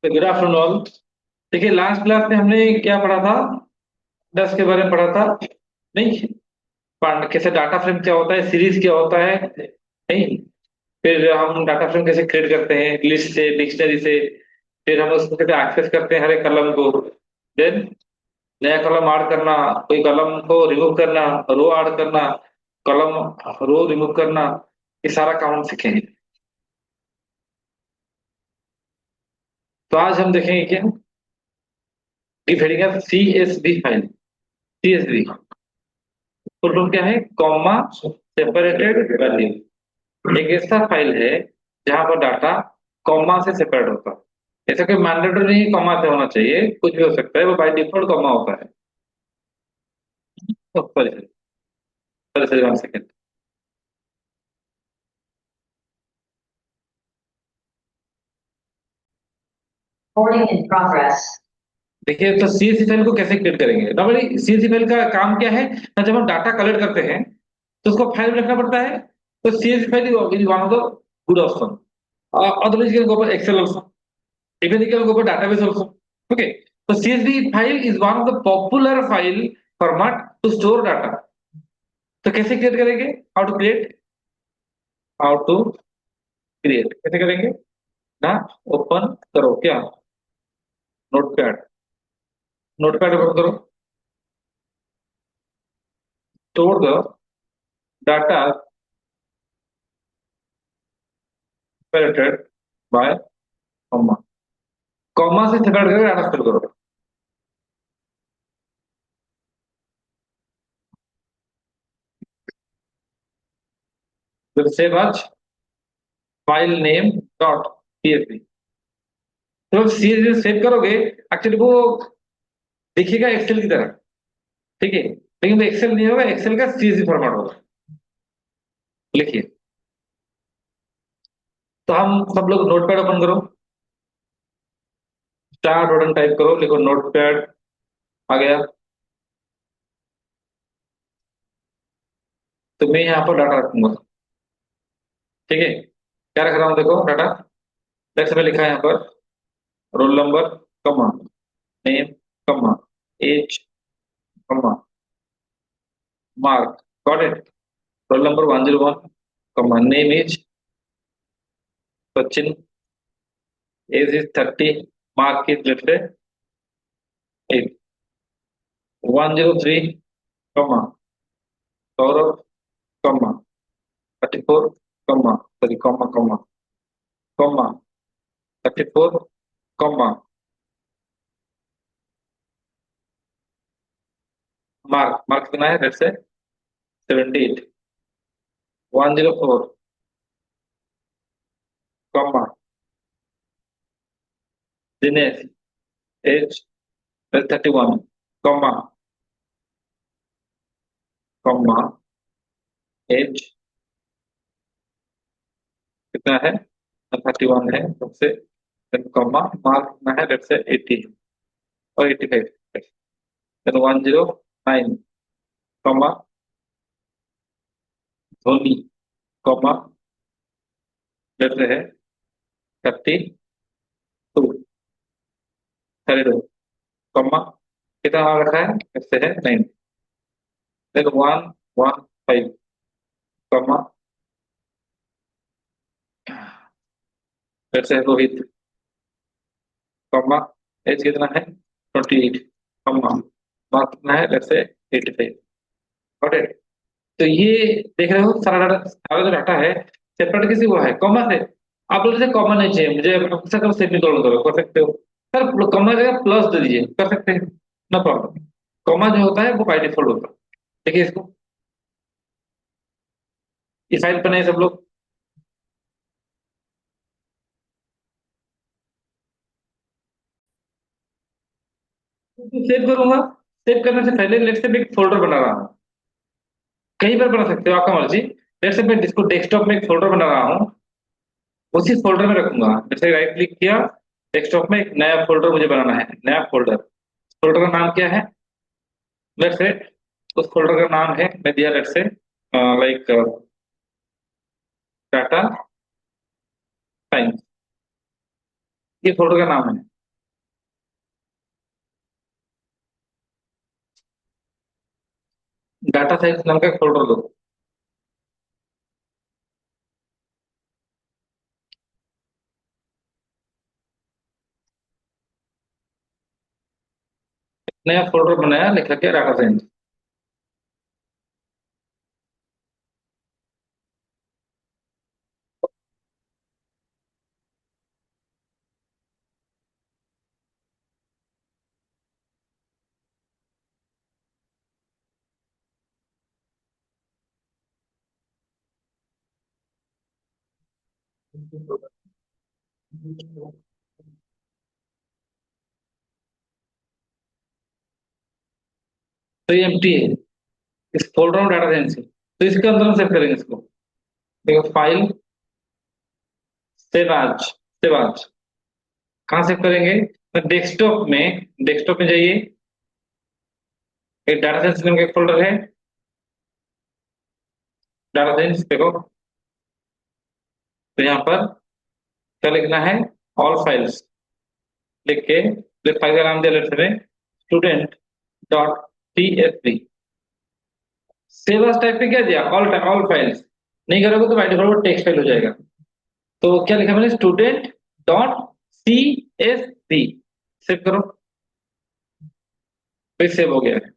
तो good afternoon all. देखिए last class में हमने क्या पढ़ा था। दस के बारे में पढ़ा था। नहीं, कैसे डाटा फ्रेम क्या होता है, सीरीज क्या होता है, नहीं। फिर हम डाटा फ्रेम कैसे क्रिएट करते हैं, लिस्ट से, डिक्शनरी से। फिर हम उसको कैसे एक्सेस करते हैं हर एक कलम को। देन नया कलम ऐड करना, कोई कलम को रिमूव करना, रो ऐड करना, कलम रो रिमूव करना, ये सारा काम हम सीखेंगे। तो आज हम देखेंगे क्या, कि C S V file. C S V full form क्या है, कॉमा सेपरेटेड वैल्यू। एक ऐसा फाइल है जहां पर डाटा कॉमा से सेपरेट होता है। ऐसा कोई मैंडेटरी नहीं कॉमा से होना चाहिए, कुछ भी हो सकता है, वो बाय डिफॉल्ट कॉमा होता है। Sorry sorry sorry sorry, 1 second. Recording in progress. देखिए, तो सीएसवी फाइल को कैसे क्रिएट करेंगे। नॉर्मली सीएसवी फाइल का काम क्या है ना, जब हम डाटा कलेक्ट करते हैं तो उसको फाइल में रखना पड़ता है। तो CSV file is one of the good option. Otherwise you can go for Excel also, even you can go for database also. Okay, so CSV file is one of the popular file format to store data. तो कैसे create करेंगे, how to create, how to create कैसे करेंगे ना। Open करो क्या, notepad. Notepad open करो, store the data separated by comma. Comma से सेपरेट करके डाटा स्टोर करो। फिर save as file name dot CSV. तो सीएसवी सेव करोगे, एक्चुअली वो दिखेगा एक्सेल की तरह, ठीक है, लेकिन वो एक्सेल नहीं होगा, एक्सेल का सीएसवी फॉर्मेट होगा। लिखिए, तो हम सब लोग नोटपैड ओपन करो, स्टार बटन टाइप करो, लिखो नोटपैड। आ गया। तो मैं यहाँ पर डाटा रखूंगा, ठीक है। क्या रख रहा हूँ, देखो डाटा। टेक्स्ट में लिखा है यहाँ पर roll number, comma, name, comma, age, comma, mark. Got it. Roll number 101, comma, name is Sachin, age is 30, mark is let's say 8, 103, comma, Saurabh, comma, 34, comma, sorry comma comma, comma, 34, comma, mark. Mark कितना है, let's say 78, 104, comma, Dinesh, age 31, comma, comma, age कितना है, 31 है सबसे, then comma, mark कितना है, let's से 80 और 85, then 109, comma, Dhoni, comma, let's say है 32, 32, कॉमा, कितना मान रखा है, लेट्स से है 9, देन 115, कॉमा, लेट्स से रोहित, कॉमा, एज कितना है 28, कॉमा, मार्क कितना है, लेट्स से 85। Got it. तो ये देख रहे हो, सारा जो डाटा है सेपरेट किसी हुआ है कॉमा से। आप लोग जैसे कॉमा नहीं चाहिए मुझे, अच्छा करो सेमीकोलन करो, कर सकते हो। सर कॉमा जगह प्लस दे दीजिए, कर सकते हैं, नो प्रॉब्लम। कॉमा जो होता है वो बाय डिफॉल्ट होता है। देखिए इसको, इस फाइल पर नहीं सब लोग। सेव करूंगा, सेव करने से पहले लेट्स से मैं एक फोल्डर बना रहा हूँ। कहीं पर बना सकते हो, आपका मर्जी। लेट्स से मैं इसको डेस्कटॉप में एक फोल्डर बना रहा हूँ, उसी फोल्डर में रखूंगा। जैसे राइट क्लिक किया, डेस्कटॉप में एक नया फोल्डर मुझे बनाना है, नया फोल्डर। फोल्डर का नाम क्या है, लेट्स से उस फोल्डर का नाम है, मैं दिया let's say like data science, ये फोल्डर का नाम है। डाटा साइंस नाम का एक फोल्डर लो। नया फोल्डर बनाया, लिखा क्या, डाटा साइंस। तो ये एम्प्टी है, इस फोल्डर में डाटा साइंस है, तो इसके अंदर हम सेव करेंगे इसको। देखो फाइल, सेव आज, सेव आज। कहाँ सेव करेंगे? तो डेस्कटॉप में जाइए, एक डाटा साइंस नाम का एक फोल्डर है, डाटा साइंस देखो। तो यहाँ पर क्या लिखना है, ऑल फाइल्स लिख के, फिर फाइल का नाम दिया लेफ्ट में, student dot TSP. Save as type पे क्या दिया, ऑल फाइल्स। नहीं करोगे तो बाय डिफॉल्ट टेक्स्ट फाइल हो जाएगा। तो क्या लिखा मैंने, student dot C S V. Save करो, फिर सेव हो गया है।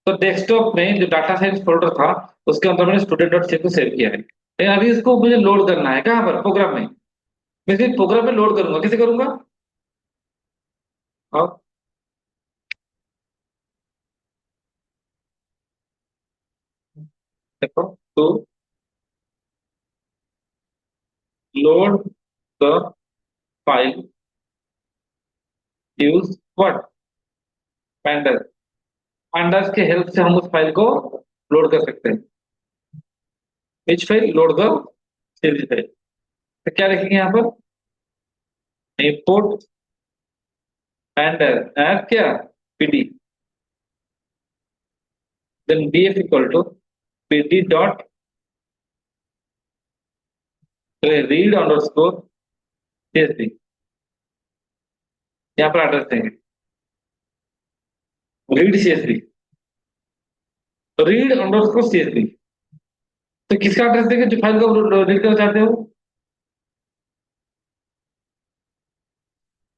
तो डेस्कटॉप में जो डाटा साइंस फोल्डर था, उसके अंदर मैंने स्टूडेंट डॉट सी को सेव किया है, लेकिन अभी इसको मुझे लोड करना है, कहाँ पर, प्रोग्राम में। मैं इसे प्रोग्राम में लोड करूंगा, कैसे करूंगा? और देखो, तो load the file use what, pandas. Pandas के हेल्प से हम उस फाइल को लोड कर सकते हैं। Which file, load the series file. तो क्या लिखेंगे यहाँ पर, इंपोर्ट पाइंडर एज क्या, PD, then df equal to pd dot read underscore csv। यहाँ पर एड्रेस देंगे, read csv, read underscore csv। तो किसका एड्रेस देंगे, जो फाइल को रीड करना चाहते हो।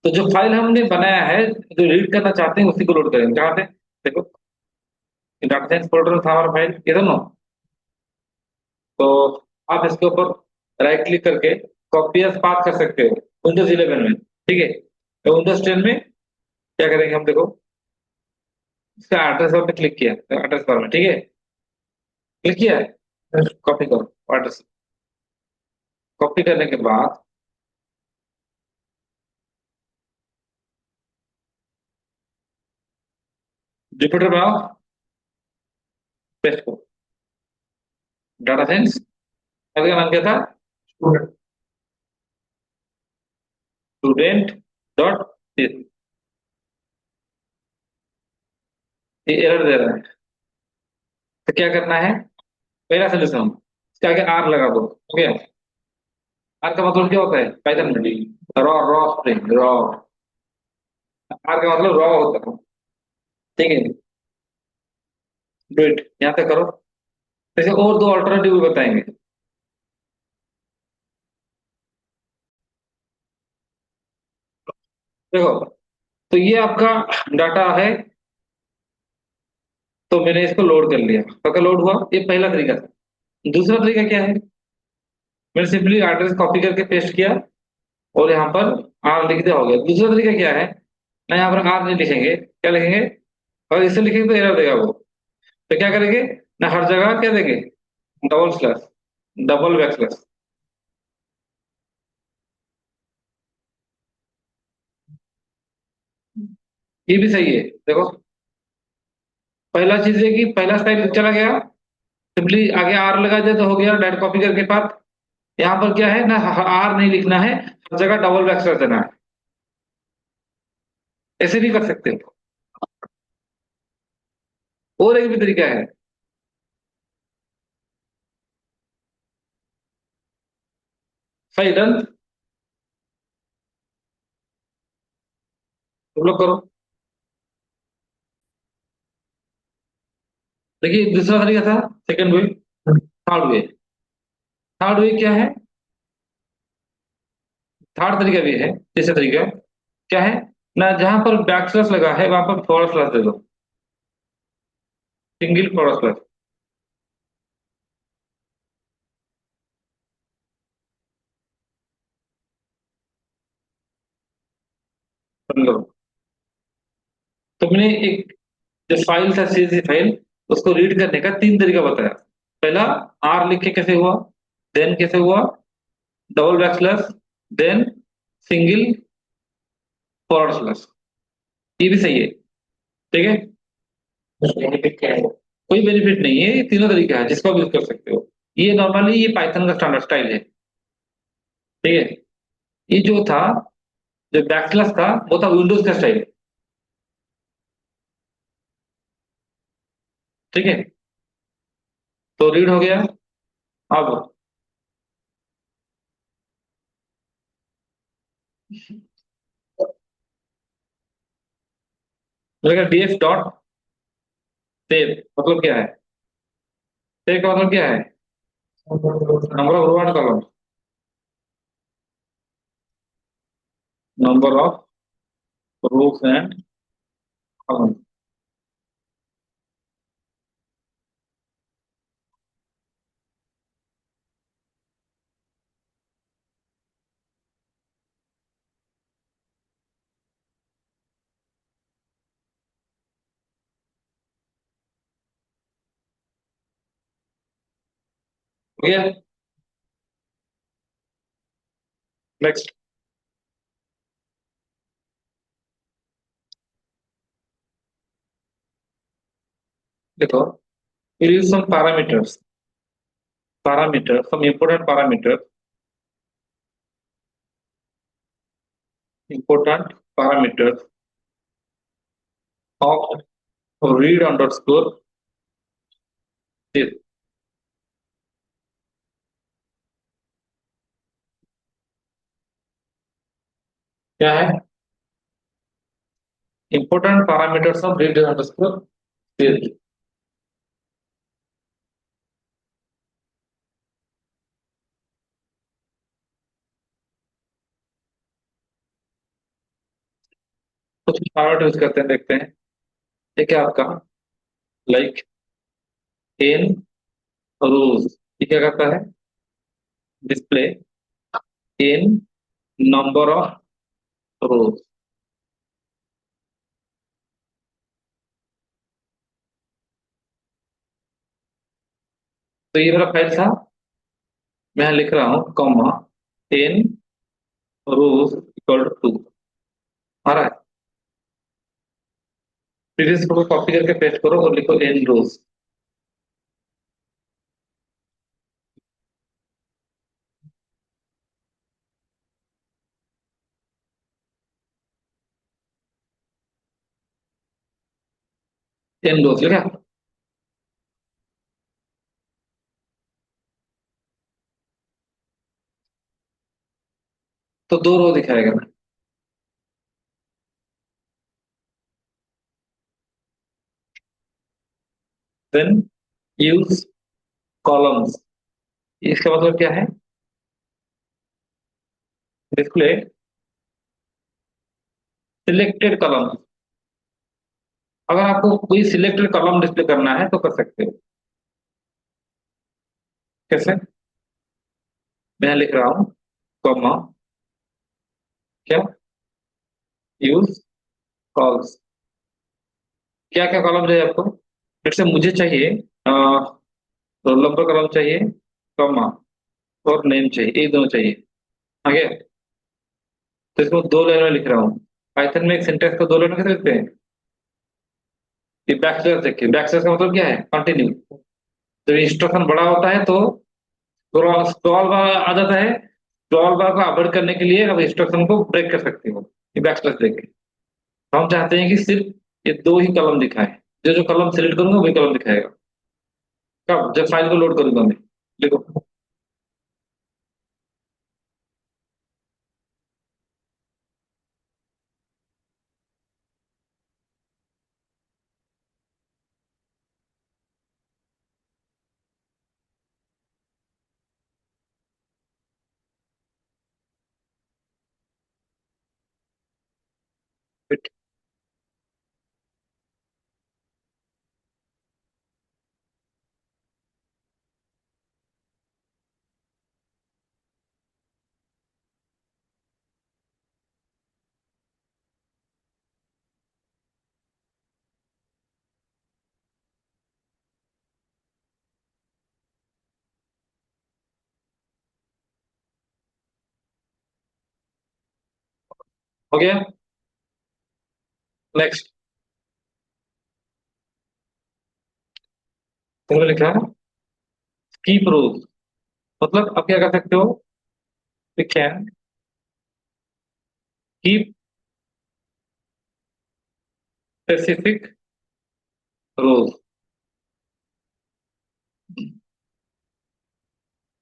तो जो फाइल हमने बनाया है, जो रीड करना चाहते हैं, उसी को लोड करेंगे। कहाँ पे, देखो, डाटा साइंस फोल्डर में था हमारा फाइल, ये दोनों। तो आप इसके ऊपर राइट क्लिक करके कॉपी एज पाथ कर सकते हो, विंडोज 11 में, ठीक है। तो विंडोज 10 में क्या करेंगे हम, देखो, इसका एड्रेस बार पे क्लिक किया, एड्रेस बार में, ठीक है, क्लिक किया है, कॉपी करो एड्रेस। कॉपी करने के बाद जुपिटर बनाओ, पेस्ट को, डाटा साइंस, फाइल का नाम क्या था, स्टूडेंट डॉट, ये एरर दे रहा है। तो क्या करना है, पहला सोल्यूशन, इसके आगे आर लगा दो, हो गया। आर का मतलब क्या होता है, पाइथन में, raw, raw string, raw. R का मतलब रॉ होता है, ठीक है। डू इट, यहाँ तक करो। जैसे और दो अल्टरनेटिव भी बताएंगे। देखो, तो ये आपका डाटा है, तो मैंने इसको लोड कर लिया, पक्का लोड हुआ, ये पहला तरीका था। दूसरा तरीका क्या है, मैंने सिंपली एड्रेस कॉपी करके पेस्ट किया, और यहाँ पर आर लिख दिया, हो गया। दूसरा तरीका क्या है, ना यहाँ पर आर नहीं लिखेंगे, क्या लिखेंगे, और इसे लिखेंगे तो एरर देगा वो। तो क्या करेंगे, ना हर जगह क्या देंगे, double slash, double back slash. ये भी सही है, देखो, पहला चीज है कि पहला स्टाइल चला गया, सिंपली आगे आर लगा दिया तो हो गया, डायरेक्ट कॉपी करके पाथ। यहाँ पर क्या है ना, आर नहीं लिखना है, हर जगह डबल बैक स्लैश देना है। ऐसे भी कर सकते हो। और एक भी तरीका है, सही डन, तुम लोग करो। देखिए दूसरा तरीका था, सेकंड वे। थर्ड वे, थर्ड वे क्या है? थर्ड तरीका भी है, तीसरा तरीका क्या है ना, जहां पर बैक स्लैश लगा है वहां पर फॉरवर्ड स्लैश दे दो, सिंगल फॉरवर्ड स्लैश। समझो, तुमने एक जो फाइल था, सीएसवी फाइल, उसको रीड करने का तीन तरीका बताया। पहला, आर लिख के कैसे हुआ, देन कैसे हुआ, double back slash, then single forward slash. ये भी सही है, ठीक है। बेनिफिट क्या है? कोई बेनिफिट नहीं है, ये तीनों तरीका है जिसको आप यूज कर सकते हो। ये नॉर्मली ये पाइथन का स्टैंडर्ड स्टाइल है, ठीक है। ये जो था, जो बैकस्लैश था, वो था विंडोज का स्टाइल, ठीक है। तो रीड हो गया। अब डीएफ डॉट सेव मतलब क्या है? सेव का मतलब क्या है? Number of row and column, number of rows and column. हो गया। नेक्स्ट देखो, use some parameters, some important parameters of read underscore this। क्या है? important parameters of read underscore this। कुछ parameter यूज करते हैं, देखते हैं। ठीक है आपका, लाइक इन रोज, ये क्या करता है? डिस्प्ले इन नंबर ऑफ रोज। तो ये मेरा फाइल था, मैं यहाँ लिख रहा हूँ comma n rows equal to 2 आ रहा है। प्रीवियस को कॉपी करके पेस्ट करो और लिखो इन रोज। इन रोज लिखा, तो दो रो दिखाएगा ना। देन यूज कॉलम्स, इसका मतलब क्या है? Display selected column. अगर आपको कोई सिलेक्टेड कॉलम डिस्प्ले करना है तो कर सकते हो। कैसे? मैं लिख रहा हूँ कॉमा, क्या, यूज कॉल्स। क्या क्या कॉलम चाहिए आपको? जैसे मुझे चाहिए रोल नंबर कॉलम चाहिए, कॉमा, और नेम चाहिए, ये दोनों चाहिए। आगे, तो इसको दो लाइन में लिख रहा हूँ। पाइथन में एक सिंटेक्स को दो लाइन में कैसे लिखते हैं? ये बैक स्लैश देखिए, बैक स्लैश का मतलब क्या है? कंटिन्यू। जब इंस्ट्रक्शन बड़ा होता है तो स्क्रॉल बार आ जाता है, स्क्रॉल बार को अवॉइड करने के लिए अब इंस्ट्रक्शन को ब्रेक कर सकते हो ये बैक स्लैश देख के। हम चाहते हैं कि सिर्फ ये दो ही कलम दिखाए, जो जो कलम सेलेक्ट करूंगा वही कलम दिखाएगा। कब? जब फाइल को लोड करूंगा मैं। देखो, हो गया। नेक्स्ट, तुमने लिखा कीप रूल, मतलब आप क्या कर सकते हो, we can keep specific rule.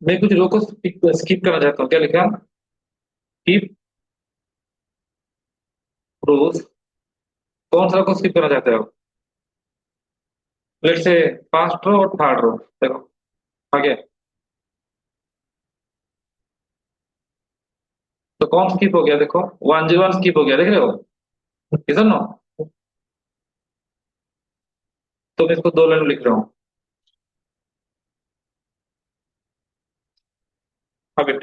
मैं कुछ रो को स्किप करना चाहता हूँ, क्या लिखा, कीप रूल्स, कौन सा रो को स्किप करना चाहते हो, लेट से फर्स्ट रो और थर्ड रो, देखो आगे, तो कौन स्किप हो गया, देखो 101 स्किप हो गया, देख रहे हो, किधर नो, तो मैं इसको दो लाइन में लिख रहा हूँ, अब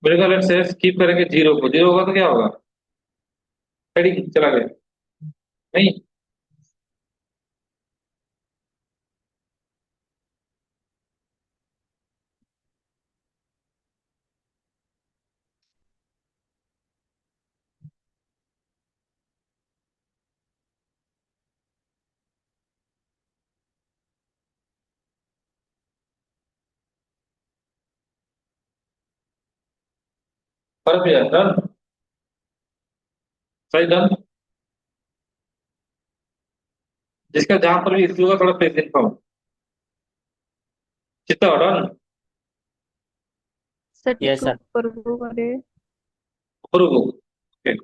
मेरे को लेट से स्किप करेंगे जीरो को, जीरो होगा तो क्या होगा, हेडिंग चला गया, नहीं, पर भी डन, सही डन, जिसका जहां पर भी इश्यू होगा थोड़ा पेज इन्फॉर्म, कितना डन, सर यस टिक सर। ऊपर वो करे। Approve, okay,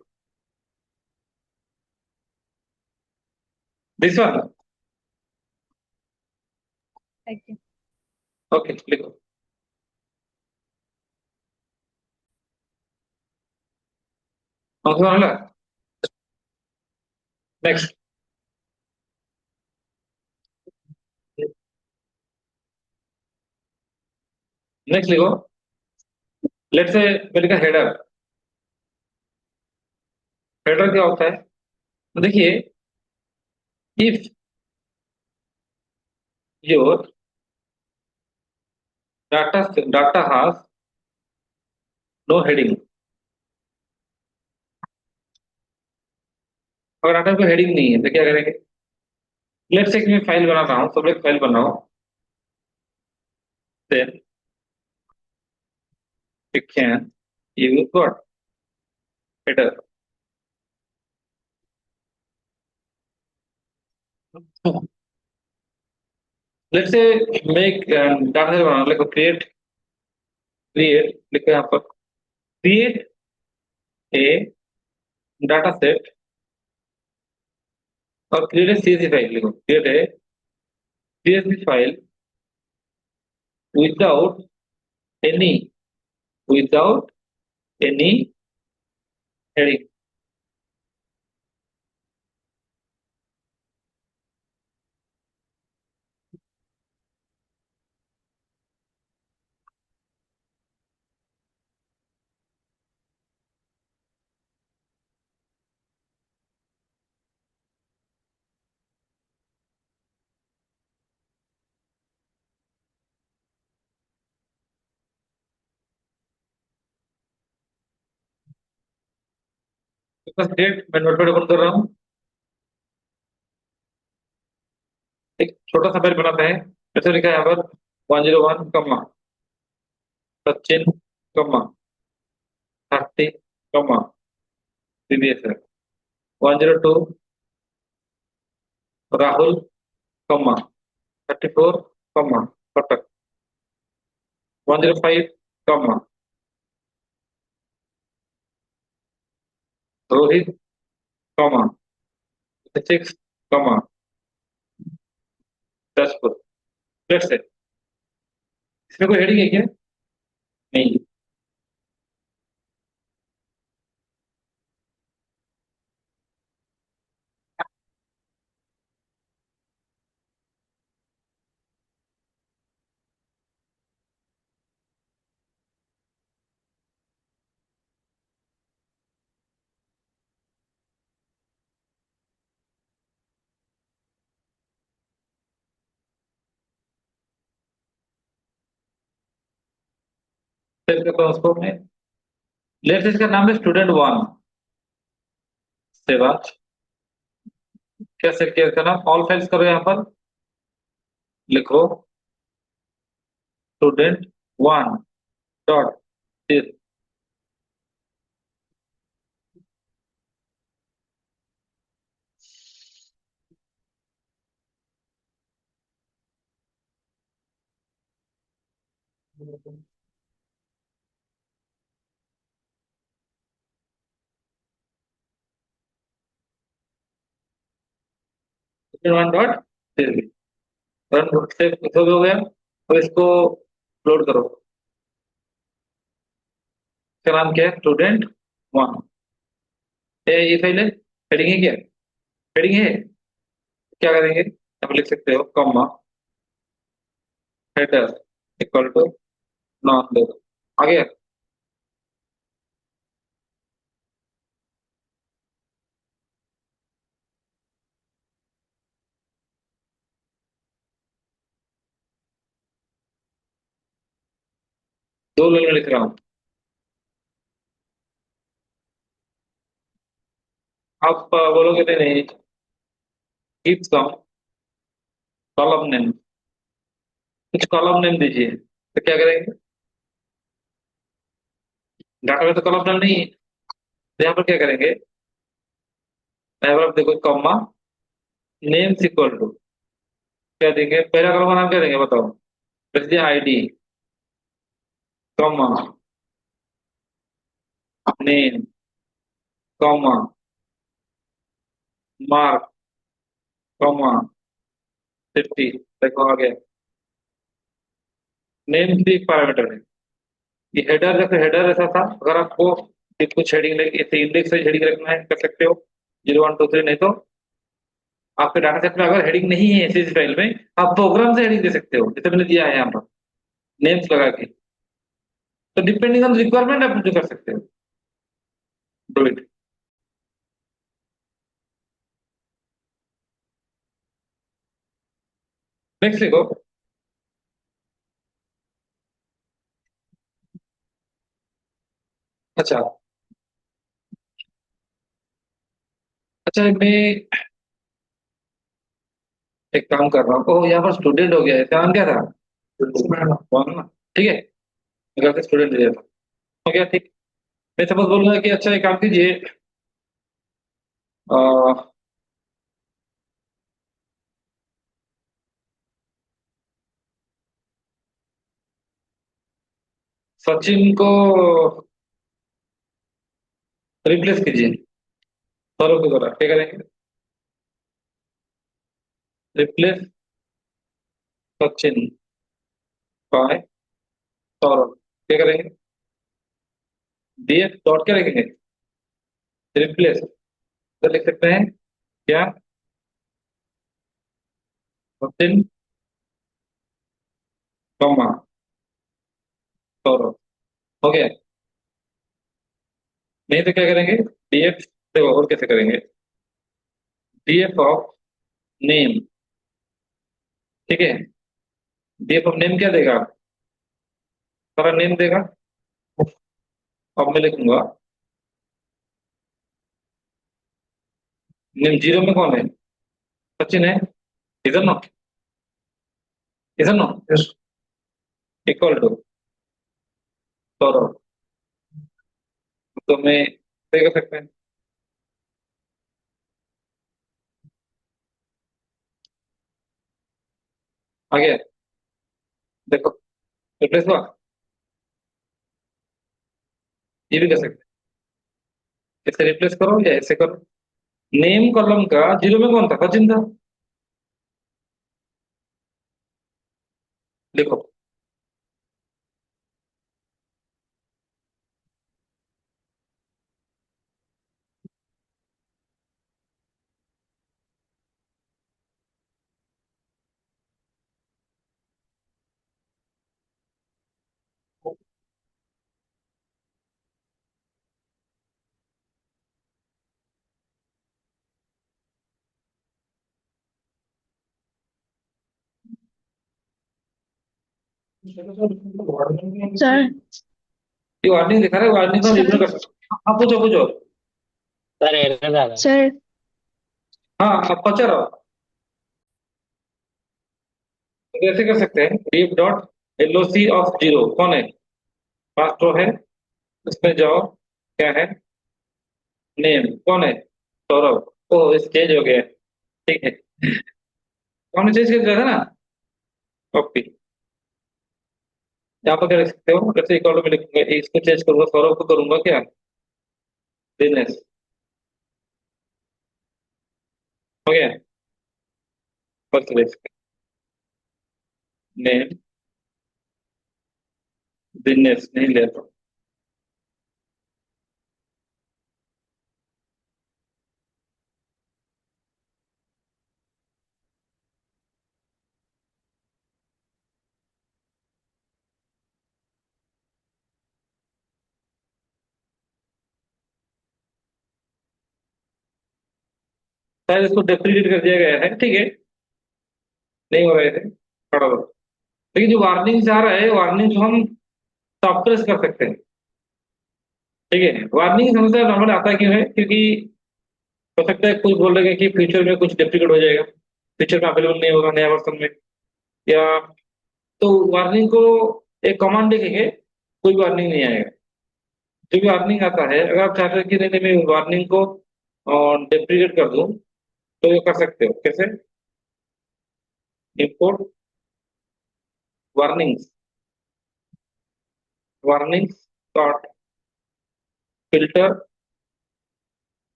this one, Okay. Okay लिखो, कौन सा वाला, नेक्स्ट, नेक्स्ट लिखो, लेट से मेरे का हेडर, हेडर क्या होता है, तो देखिए, if your data has no heading, अगर डाटा को हेडिंग नहीं है तो क्या करेंगे, लेट से मैं फाइल बना रहा हूँ, सब एक फाइल बनाओ, then you can use what, header, let say make data set बनाना, लिखो क्रिएट, क्रिएट लिखो यहाँ पर, क्रिएट ए डाटा सेट, और क्रिएट ए सीएसवी फाइल, लिखो create a CSV file without any, without any heading, बस डेट मैं नोटपैड ओपन कर रहा हूँ, एक छोटा सा फाइल बनाते हैं, जैसे लिखा है यहाँ पर 101 कमा सचिन कमा 30 कमा सीबीएसएफ, 102 राहुल कमा 34 कमा कटक, 105 कमा रोहित कमा 6 कमा दसपुर, लेट्स से इसमें कोई हेडिंग है क्या, सेव करता हूँ उसको मैं। लेट्स इसका नाम है स्टूडेंट 1। सेव आज। क्या सेव किया इसका नाम? ऑल फाइल्स करो यहाँ पर। लिखो student 1 dot. 1 dot run save हो गया। अब इसको लोड करो। इसका नाम क्या है? स्टूडेंट 1। ये फाइल है। हेडिंग है क्या? हेडिंग है। क्या करेंगे? आप लिख सकते हो comma header equal to none दे दो। आ गया। दो लाइन में लिख रहा हूँ। आप बोलोगे नहीं नहीं, कीप सम कॉलम नेम। कुछ कॉलम नेम दीजिए। तो क्या करेंगे? डाटा में तो कॉलम नेम नहीं है, तो यहाँ पर क्या करेंगे? यहाँ पर आप देखो कॉमा नेम इक्वल टू क्या देंगे? पहला कॉलम का नाम क्या देंगे बताओ? रख दिया ID comma name comma mark comma 50। देखो आ गया। नेम भी एक पैरामीटर है। ये हेडर देखो, हेडर ऐसा था, अगर आपको कुछ हेडिंग इसे इंडेक्स हेडिंग रखना है कर सकते हो 0 1 2 3। नहीं तो आपके डाटा सेट में अगर हेडिंग नहीं है सीएसवी फाइल में, आप प्रोग्राम से हेडिंग दे सकते हो, जैसे मैंने दिया है यहाँ पर नेम्स लगा के। तो डिपेंडिंग ऑन रिक्वायरमेंट आप जो कर सकते हो। Do it. नेक्स्ट लिखो। अच्छा। अच्छा मैं एक काम कर रहा हूँ। ओह यहाँ पर स्टूडेंट हो गया है। इसका नाम क्या था? वन ना। ठीक है। अगर स्टूडेंट दिया था हो गया ठीक। मैं सपोज बोल रहा कि अच्छा एक काम कीजिए। अ, सचिन को रिप्लेस कीजिए सौरभ के द्वारा। क्या करेंगे? Replace Sachin by Saurabh. क्या करेंगे? डीएफ डॉट क्या लिखेंगे? रिप्लेस। तो लिख सकते हैं क्या? सचिन कॉमा सौरभ। हो गया। नहीं तो क्या करेंगे? डीएफ देखो और कैसे करेंगे? DF of name. ठीक है। डीएफ ऑफ नेम क्या देगा? सारा नेम देगा। अब मैं लिखूंगा नेम 0 में कौन है? सचिन है। इधर नो। इधर नो। Equal to Saurabh. तो मैं सही कर सकते हैं। आ गया। देखो रिप्लेस हुआ। ये भी कर सकते हैं। इसे रिप्लेस करो या ऐसे करो। नेम कॉलम का 0 में कौन था? सचिन था। देखो। सर ये वार्निंग दिखा रहा है, वार्निंग को हम इग्नोर सर कर सकते हैं। हाँ पूछो पूछो। सर एरर आ रहा है। सर हाँ आप पहुंचा रहो। तो ऐसे कर सकते हैं, reef dot LOC of zero कौन है, फास्ट रो है, उसमें जाओ, क्या है, नेम कौन है, सौरभ। ओ इस चेंज हो गया, ठीक है, हमने चेंज कर दिया था ना। कॉपी, यहाँ पर क्या लिख सकते हो, जैसे इक्वल में लिखूंगा, इसको चेंज करूंगा, सौरभ को करूंगा क्या, दिनेश, हो गया, फर्स्ट लिख नेम, दिनेश नहीं ले तो। शायद इसको डेप्रीकेट कर दिया गया है, ठीक है, नहीं हो रहे थे थोड़ा बहुत। लेकिन जो वार्निंग आ रहा है, वार्निंग को हम सॉफ्टवेयर कर सकते हैं, ठीक है। वार्निंग समस्या नॉर्मल आता क्यों है, क्योंकि हो सकता है कुछ बोल रहे हैं कि फ्यूचर में कुछ डेप्रिकेट हो जाएगा, फ्यूचर में अवेलेबल नहीं होगा नया वर्जन में, या तो वार्निंग को एक कमांड लिखेंगे, कोई वार्निंग नहीं आएगा। जो भी वार्निंग आता है, अगर आप चाहते हो कि नहीं नहीं, मैं वार्निंग को डेप्रिकेट कर दूं, तो ये कर सकते हो, कैसे, import warnings, warnings dot filter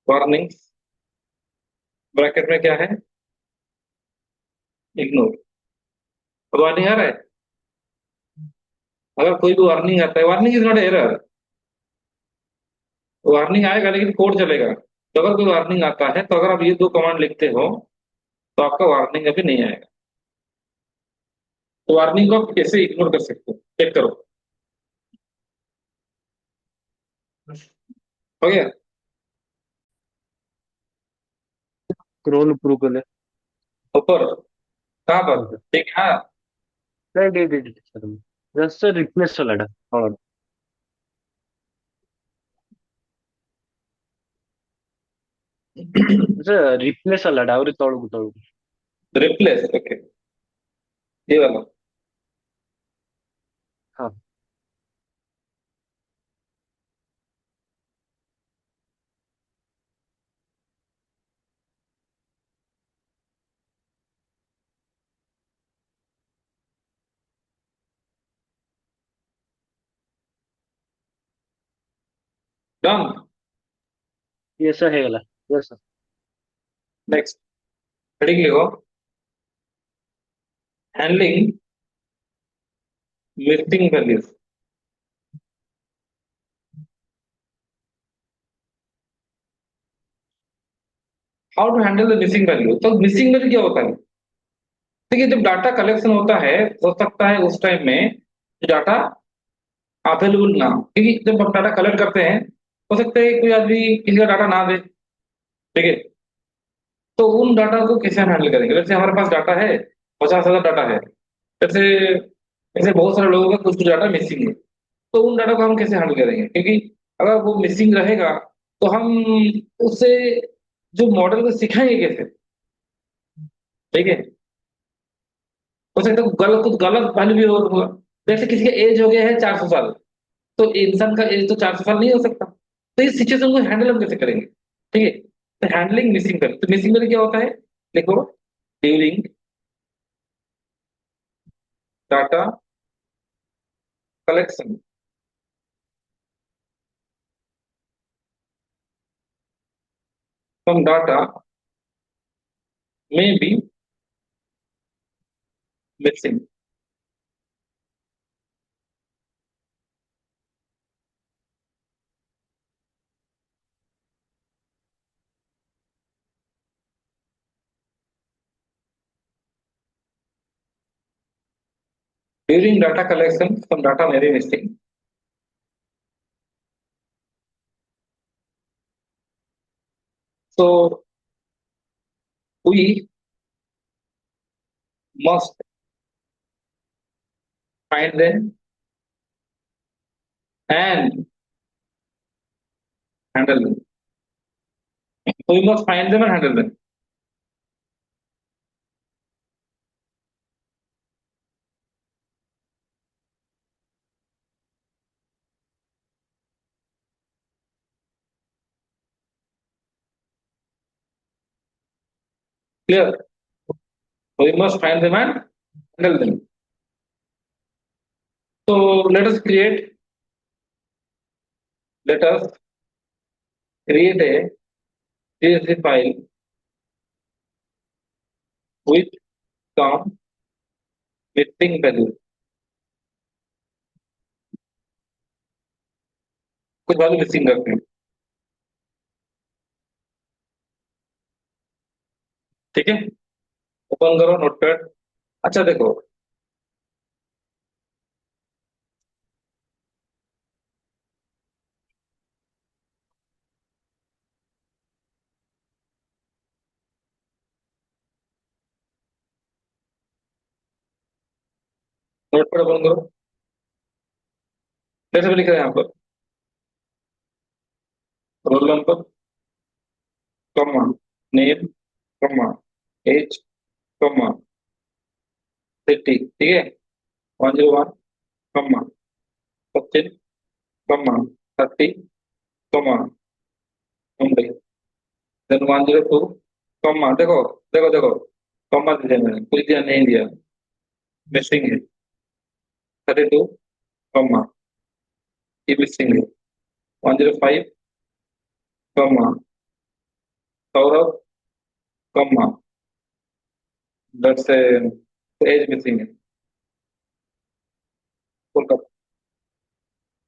warnings, bracket में क्या है, इग्नोर। वार्निंग आ रहा है, अगर कोई भी वार्निंग आता है, warning is not error, warning आएगा लेकिन कोड चलेगा। तो अगर कोई वार्निंग आता है, तो अगर आप ये दो कमांड लिखते हो, तो आपका वार्निंग अभी नहीं आएगा। तो वार्निंग को आप कैसे इग्नोर कर सकते हो, चेक करो, हो गया। स्क्रॉल ऊपर कर ले। ऊपर, कहाँ पर, ओके। ठीक है, हाँ। नहीं नहीं नहीं नहीं, सर जस्ट रिप्लेस वाला हाँ। सर रिप्लेस वाला और तौड़ तौड़। रिप्लेस, ओके, ये वाला। हाँ। डन। ये सर है वाला। Yes sir. नेक्स्ट, हेडिंग लिखो, handling missing values. How to handle the missing value. तो मिसिंग वैल्यू क्या होता है, देखिए जब डाटा कलेक्शन होता है, हो सकता है उस टाइम में डाटा अवेलेबल ना हो, क्योंकि जब हम डाटा कलेक्ट करते हैं, हो सकता है कोई आदमी किसी का डाटा ना दे, ठीक है। तो उन डाटा को कैसे हैंडल करेंगे, जैसे हमारे पास डाटा है, 50,000 डाटा है, जैसे ऐसे बहुत सारे लोगों का कुछ कुछ डाटा मिसिंग है। तो उन डाटा को हम कैसे हैंडल करेंगे, क्योंकि अगर वो मिसिंग रहेगा, तो हम उससे जो मॉडल को सिखाएंगे कैसे, ठीक है। हो सकता है कुछ गलत वैल्यू भी होगा, जैसे किसी का एज हो गया है 400 साल, तो इंसान का एज तो 400 साल नहीं हो सकता। तो इस सिचुएशन को हैंडल हम कैसे करेंगे, ठीक है। तो हैंडलिंग मिसिंग कर, तो मिसिंग कर क्या होता है, देखो, during data collection, some data may be missing during data collection, some data may be missing, so we must find them and handle them. So you must find them and handle them. Clear? So you must find them and handle them. So let us create a CSV file with some missing values. कुछ value missing करते हैं, ठीक है। Open करो notepad. अच्छा देखो, notepad open करो। कैसे भी लिख रहे हैं यहाँ पर, roll number, comma, name, comma, age, comma, city, ठीक है। 101, comma, 15, comma, 30, comma, Mumbai. Then 102, comma, देखो देखो देखो, कॉमा दिया मैंने, कुछ दिया नहीं दिया, मिसिंग है। 32, कॉमा, ये मिसिंग है। 105, comma, Saurabh, comma, that's age missing है। कोलकाता,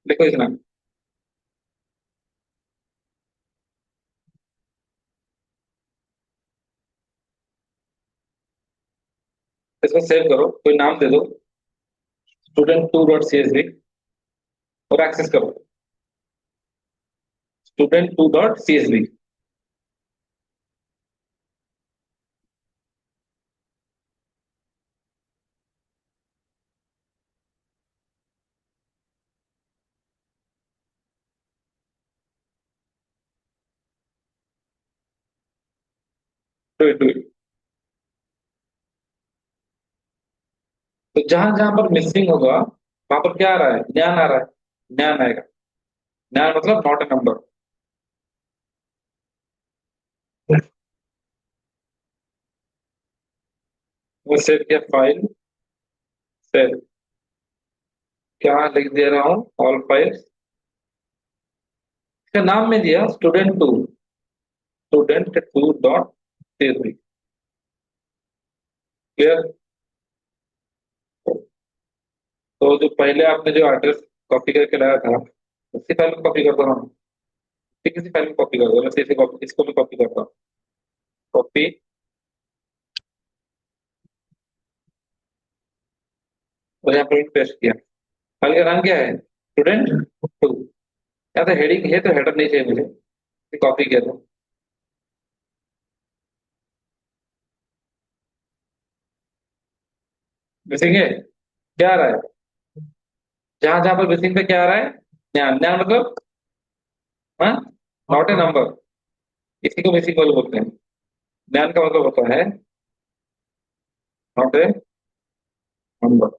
लिखो इतना। इसको सेव करो, कोई नाम दे दो, student2.csv, और एक्सेस करो student2.csv। Do it. तो जहां जहां पर मिसिंग होगा वहां पर क्या आ रहा है, ज्ञान आ रहा है, ज्ञान आएगा। ज्ञान मतलब नॉट ए नंबर। वो सेव किया फाइल, सेव, क्या लिख दे रहा हूँ, ऑल फाइल्स। इसका नाम में दिया student2 क्लियर। तो जो पहले आपने जो एड्रेस कॉपी करके लाया था, उसी फाइल को कॉपी कर दो ना, ठीक, इसी फाइल को कॉपी कर दो। मैं इसे कॉपी, इसको भी कॉपी करता हूँ, कॉपी, और यहाँ पर पेस्ट किया। फाइल का नाम क्या है, student2। या तो हेडिंग है तो हेडर नहीं चाहिए मुझे, कॉपी किया था। मिसिंग है, क्या आ रहा है, जहां जहां पर मिसिंग पे क्या आ रहा है, ज्ञान। ज्ञान मतलब हाँ, नॉट ए नंबर, इसी को मिसिंग वैल्यू बोलते हैं। ज्ञान का मतलब होता है not a number.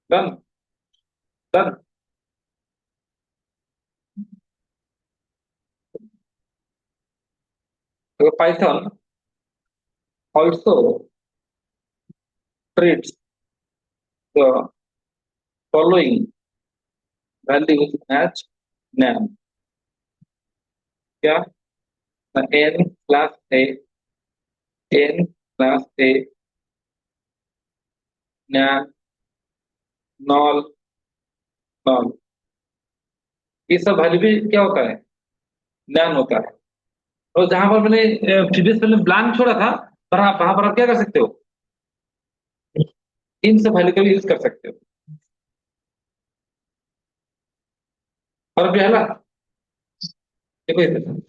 Done, done. तो Python also treats the following values as name, क्या, n plus a, n plus a, name, null, null, ये सब वैल्यू भी क्या होता है, ज्ञान होता है। और जहां पर मैंने प्रीवियस मैंने ब्लैंक छोड़ा था, पर आप वहां पर आप क्या कर सकते हो, इन सब वैल्यू को यूज कर सकते हो। और अभी हला देखो इधर।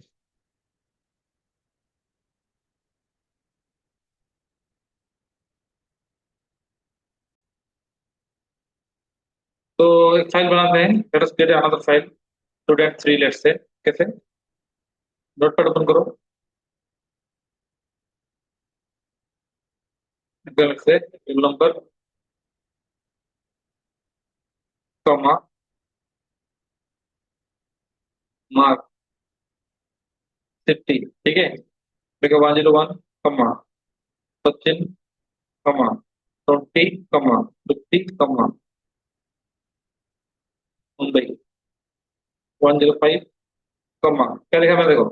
तो एक फाइल बनाते हैं, late us create another file student 3 let's say. कैसे? नोटपैड ओपन करो, let's say role number comma mark city, ठीक है। देखो 101 comma Sachin comma 20 comma 50 comma Mumbai 105 comma क्या लिखा है देखो,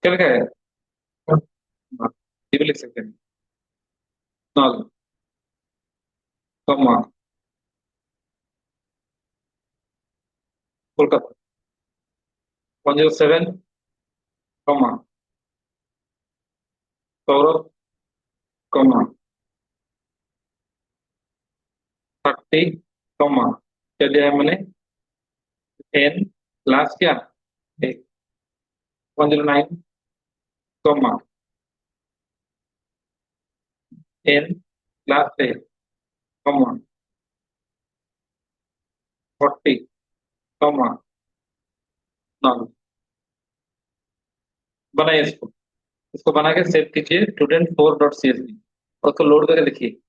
क्या लिखा है? हाँ, ये भी लिख सकते हैं। Knoll comma Kolkata 107 comma Saurabh comma 30 comma क्या दिया है मैंने? एन लास्ट क्या? 109 कॉमा एन लास्ट है कॉमा 40 कॉमा नॉल। बनाइए इसको, इसको बना के सेव कीजिए स्टूडेंट 4.csv और उसको लोड करके लिखिए।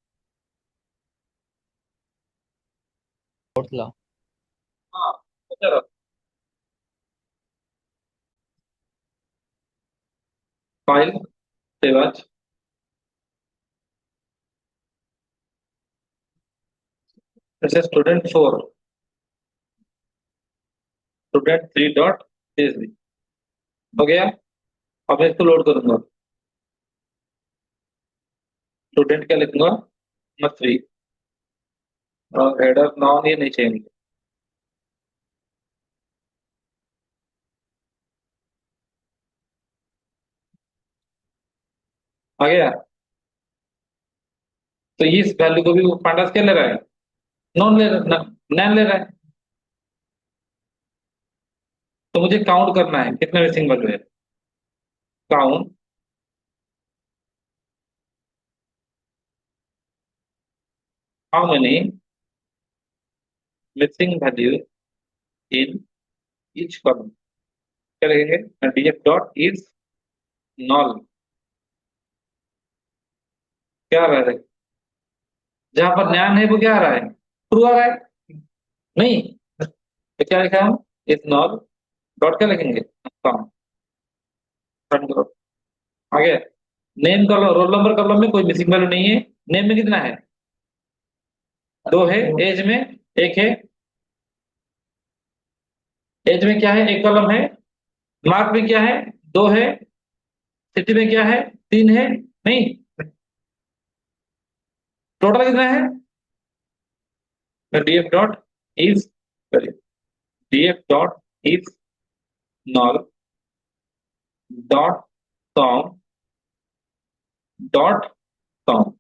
Portla. हाँ, चलो फाइल सेव एज, जैसे स्टूडेंट 3.csv हो गया। अब मैं इसको लोड करूंगा, स्टूडेंट क्या लिखूंगा? नंबर 3 और हेडर नॉन ये नहीं चाहिए मुझे। आ गया। तो इस वैल्यू को भी वो पांडास क्या ले रहा है? नॉन ले रहा, नैन ले रहा है। तो मुझे काउंट करना है कितने मिसिंग वैल्यू है। Count how many missing value in each column, क्या लिखेंगे? डीएफ डॉट इज नॉल, क्या आ रहा है? जहां पर न्यान है वो क्या आ रहा है? ट्रू आ रहा है। नहीं, तो क्या लिखा हम? इज नॉल डॉट क्या लिखेंगे? काउंट। रन करो। आगे name column, roll number column में कोई मिसिंग वैल्यू नहीं है। नेम में कितना है? 2 है। एज में 1 है। एज में क्या है? 1 कॉलम है। मार्क में क्या है? 2 है। सिटी में क्या है? 3 है। नहीं, टोटल कितना है? DF dot is DF dot is knoll dot count dot count.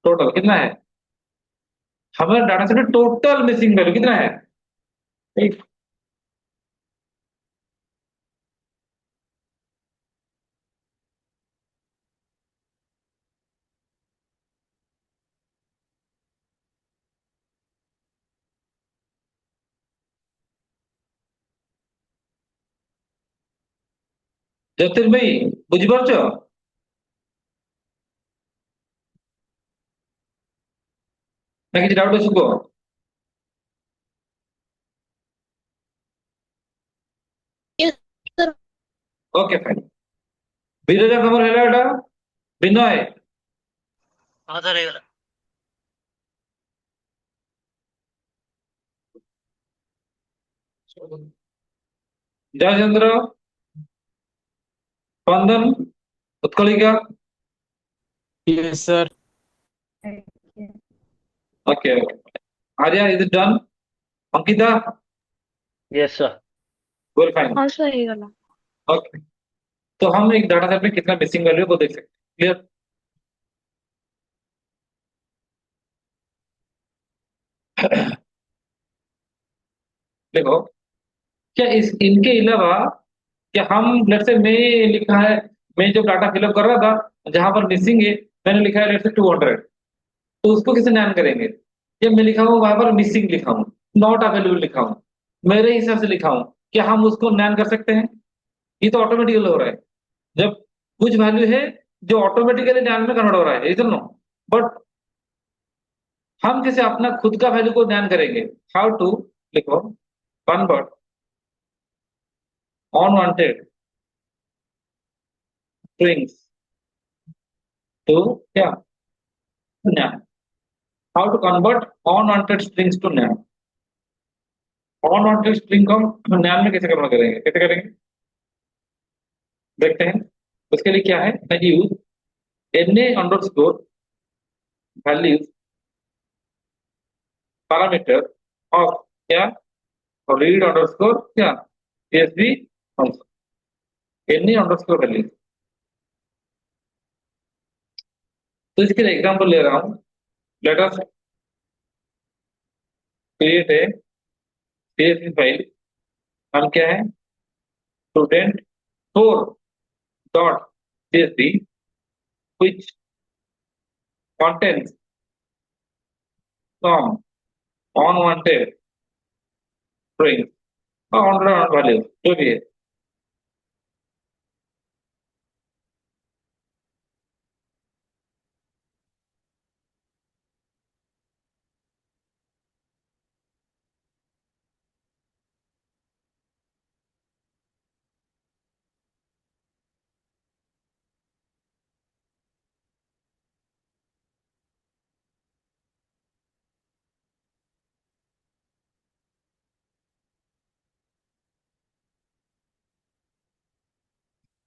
Total कितना है? हमारे डाटा सेट में टोटल मिसिंग वैल्यू कितना है? एक। ज्योतिर्मयी बुझिपारुଛ? ना किसी डाउट ଅଛି କୁହ? Yes, sir. Okay fine. Biraja ତମର ହେଲା ଏଟା? ବିନୟ हाँ सर रहेगा। जयचंद्र स्पंदन Utkalika. Yes, sir. Okay. Okay Arya is it done? Ankita yes sir. Well fine. हाँ सर ହେଇଗଲା। ओके, तो हम एक डाटा सेट में कितना मिसिंग वैल्यू को देख सकते हैं। क्लियर? देखो, क्या इस इनके अलावा, क्या हम लेट्स से मैं लिखा है, मैं जो डाटा फिलअप कर रहा था जहां पर मिसिंग है, मैंने लिखा है लेट्स से 200, तो उसको किसे नैन करेंगे? या मैं लिखा हूँ वहां पर मिसिंग लिखा हूँ, नॉट अवेलेबल लिखा हूँ, मेरे हिसाब से लिखा हूँ, क्या हम उसको नैन कर सकते हैं? ये तो ऑटोमेटिकली हो रहा है, जब कुछ वैल्यू है जो ऑटोमेटिकली नैन में कन्वर्ट हो रहा है, इधर नो। बट हम कैसे अपना खुद का वैल्यू को नैन करेंगे? हाउ टू, लिखो, कन्वर्ट अनवांटेड स्ट्रिंग्स टू क्या, nan. How to convert unwanted strings to nan? Unwanted string को हम नैन में कैसे कन्वर्ट करेंगे, कैसे करेंगे देखते हैं। उसके लिए क्या है, use NA underscore values parameter of क्या, रीड अंडरस्कोर क्या, CSV function, NA underscore values. तो इसके लिए एग्जांपल ले रहा हूं, let us create a CSV file. नाम क्या है, student 4 dot CSV, which contains some unwanted strings or unwanted values, जो भी है।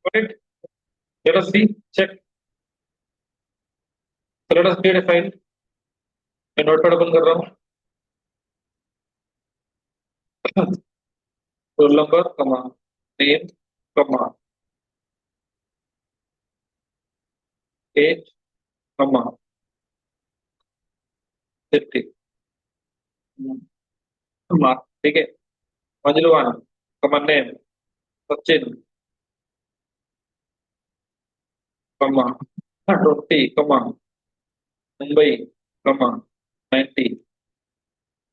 Got it? Let us see, check. So let us create a file। मैं नोटपैड ओपन कर रहा हूँ। Role number comma name comma age कमा 50 कमा, ठीक है। 101 कमा नेम सचिन कमा 20 कमा मुंबई कमा 90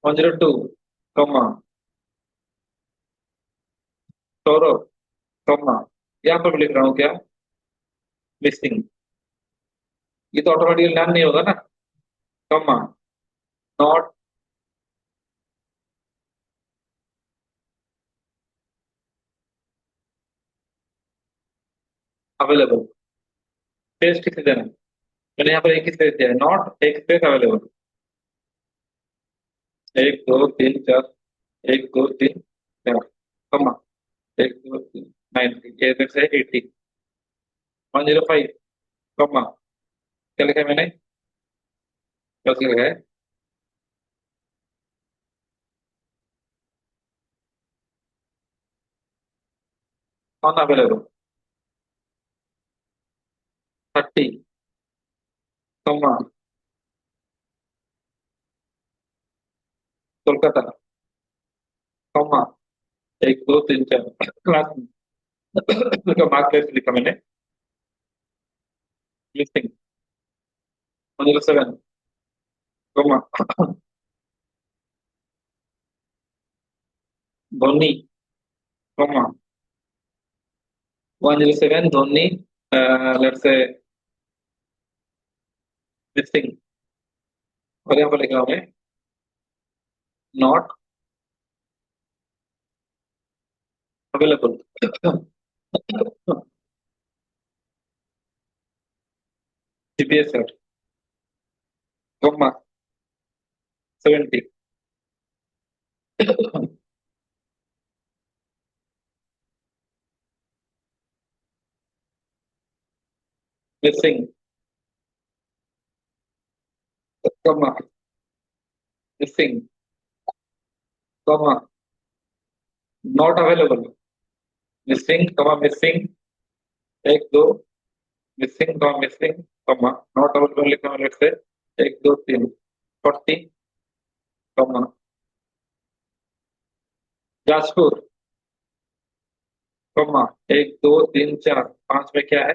102 कमा सौरभ कमा, यहाँ पर लिख रहा हूँ क्या, मिसिंग। ये तो ऑटोमेटिकली लर्न नहीं होगा ना, कमा नॉट अवेलेबल। स्पेस किसे देना है? मैंने यहाँ पर एक ही स्पेस दिया है, नॉट एक स्पेस अवेलेबल। 1 2 3 4, 1 2 3 4 कमा 1 2 3 90 से 80 105 कमा, क्या लिखा है मैंने, बस लिखा है अनअवेलेबल। 30 कमा कोलकाता कमा 1 2 3 4 क्लास का मार्क प्लेस लिखा मैंने, लिस्टिंग 107 कमा धोनी कमा 107 धोनी, लेट्स से लिस्टिंग। और यहाँ पर लिखा हूँ मैं नॉट अवेलेबल। जीपीएस सर कमा 70 मिसिंग कमा मिसिंग कमा नॉट अवेलेबल, मिसिंग कमा मिसिंग 1 2 मिसिंग कमा मिसिंग कमा नॉट अवेलेबल लिखा है, लेट्स से 1 2 3 40 कॉमा जाजपुर, कॉमा 1 2 3 4 5 में क्या है,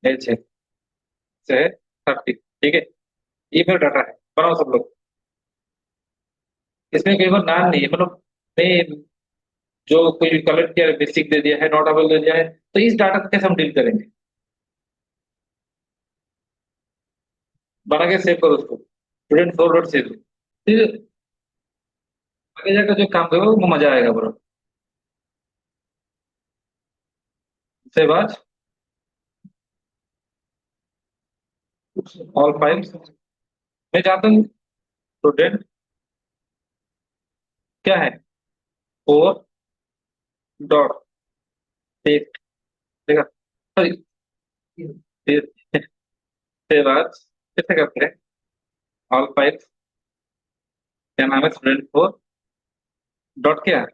एच है, से है 30, ठीक है। ये मेरा डाटा है, बनाओ सब लोग। इसमें कई बार नाम नहीं है, मतलब मैं जो कोई कलर किया बेसिक दे दिया है, नॉट अवेल दे दिया है, तो इस डाटा को कैसे हम डील करेंगे। बना के सेव करो उसको, स्टूडेंट फोर डॉट सेव। फिर आगे जाकर जो काम करोगे वो मजा आएगा बड़ा। उसके बाद ऑल फाइल्स, मैं चाहता हूँ स्टूडेंट क्या है, फोर डॉट सेव, ठीक है। सॉरी, फिर उसके बाद कैसे करते हैं, ऑल फाइल्स, क्या नाम है, स्टूडेंट फोर डॉट क्या है,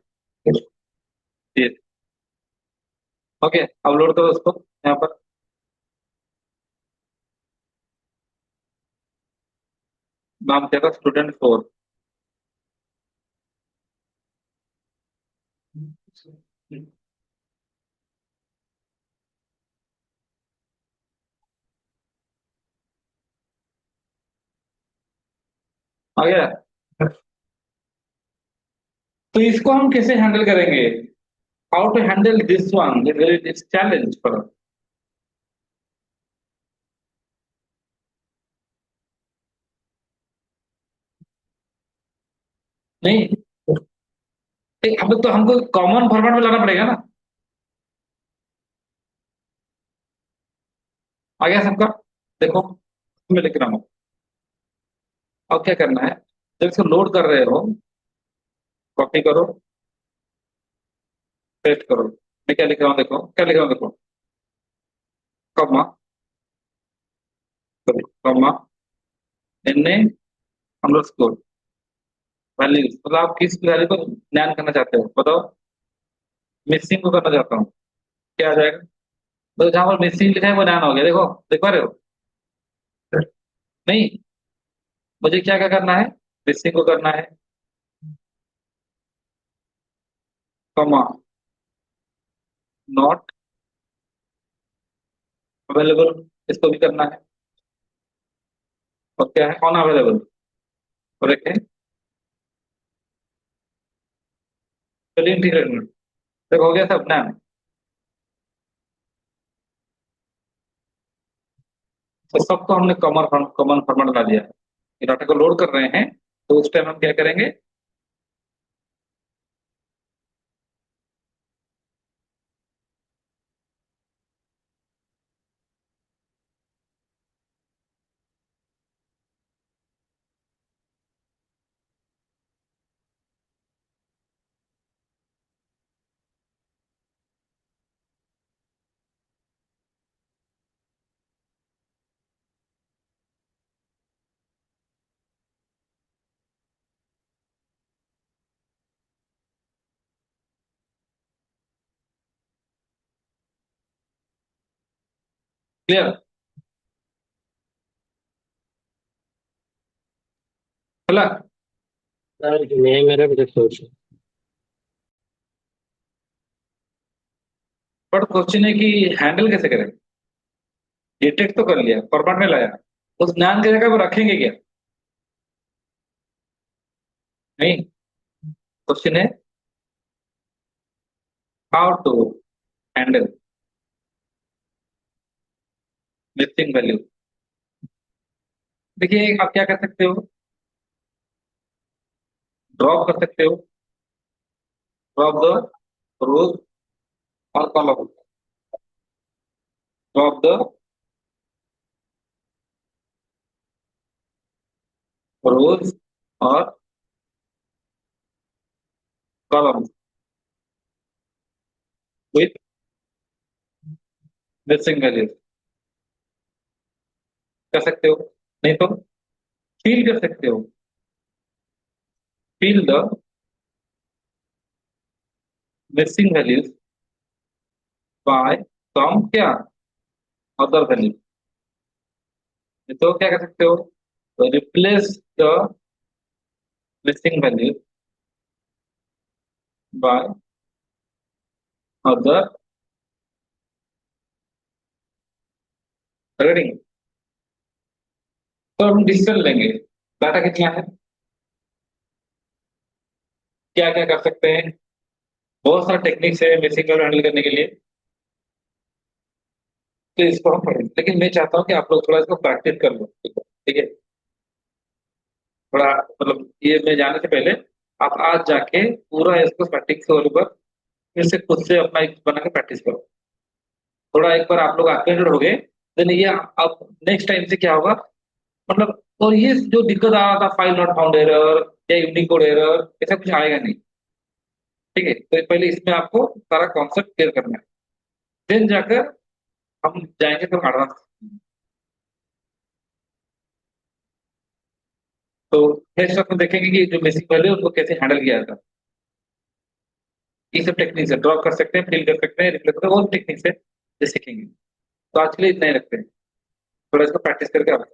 सेव। ओके, अपलोड करो उसको यहाँ पर। नाम क्या था, स्टूडेंट फोर। आ गया। तो इसको हम कैसे हैंडल करेंगे, how to handle this one, it's challenge for us. नहीं, अब तो हमको कॉमन फॉर्मेट में लाना पड़ेगा ना। आ गया सबका, देखो मैं लिख रहा हूँ। अब क्या करना है, जब इसको लोड कर रहे हो, कॉपी करो, पेस्ट करो। मैं क्या लिख रहा हूँ, देखो क्या लिख रहा हूँ, देखो, comma, comma, n underscore values, मतलब आप किस वैल्यू को ध्यान करना चाहते हो बताओ। मिसिंग को करना चाहता हूँ, क्या आ जाएगा। तो जहां पर मिसिंग लिखा है वो ध्यान हो गया, देखो देख पा रहे हो। नहीं, मुझे क्या क्या करना है, मिसिंग को करना है, कॉमा, नॉट अवेलेबल, इसको भी करना है, और क्या है, ऑन अवेलेबल, और एक है, चलिए ठीक है। देखो हो गया सब ना। तो सबको हमने कॉमन कॉमन फॉर्मेट ला दिया है, डाटा को लोड कर रहे हैं, तो उस टाइम हम क्या करेंगे। क्लियर, चला। सर नहीं, मेरे को सोच। बट क्वेश्चन है कि हैंडल कैसे करें। डिटेक्ट तो कर लिया, फॉर्मेट में लाया, उस ज्ञान की जगह वो रखेंगे क्या, नहीं। क्वेश्चन है how to handle missing value. देखिए आप क्या कर सकते हो, ड्रॉप कर सकते हो, ड्रॉप द रोज और कॉलम, ड्रॉप द रोज और कॉलम विथ मिसिंग वैल्यू, कर सकते हो। नहीं तो फील कर सकते हो, fill the missing values by some क्या, अदर वैल्यू। तो क्या कर सकते हो, replace the missing value by other reading. तो हम डिसीजन लेंगे डाटा कितना है, क्या क्या कर सकते हैं। बहुत सारे टेक्निक्स है मिसिंग वैल्यू हैंडल करने के लिए, तो इसको हम पढ़ेंगे। लेकिन मैं चाहता हूँ कि आप लोग थोड़ा इसको प्रैक्टिस कर लो, ठीक है। थोड़ा मतलब ये मैं जाने से पहले आप आज जाके पूरा इसको स्टैटिक के ऊपर फिर से खुद से अपना एक बना के प्रैक्टिस करो। थोड़ा एक बार आप लोग एक्quainted हो गए, देन ये अब नेक्स्ट टाइम से क्या होगा, मतलब और ये जो दिक्कत आ रहा था फाइल नॉट फाउंड एरर या यूनिकोड एरर, ऐसा कुछ आएगा नहीं। ठीक है, तो पहले इसमें आपको सारा कॉन्सेप्ट क्लियर करना है, देन जाकर हम जाएंगे तो एडवांस। तो नेक्स्ट में देखेंगे कि जो बेसिक वैल्यू उनको कैसे हैंडल किया जाता है। ये सब टेक्निक्स है, ड्रॉ कर सकते हैं, फिल कर सकते हैं, रिप्लेस कर सकते हैं, और टेक्निक्स है जो सीखेंगे। तो आज के लिए इतना ही रखते हैं, थोड़ा इसको प्रैक्टिस करके आप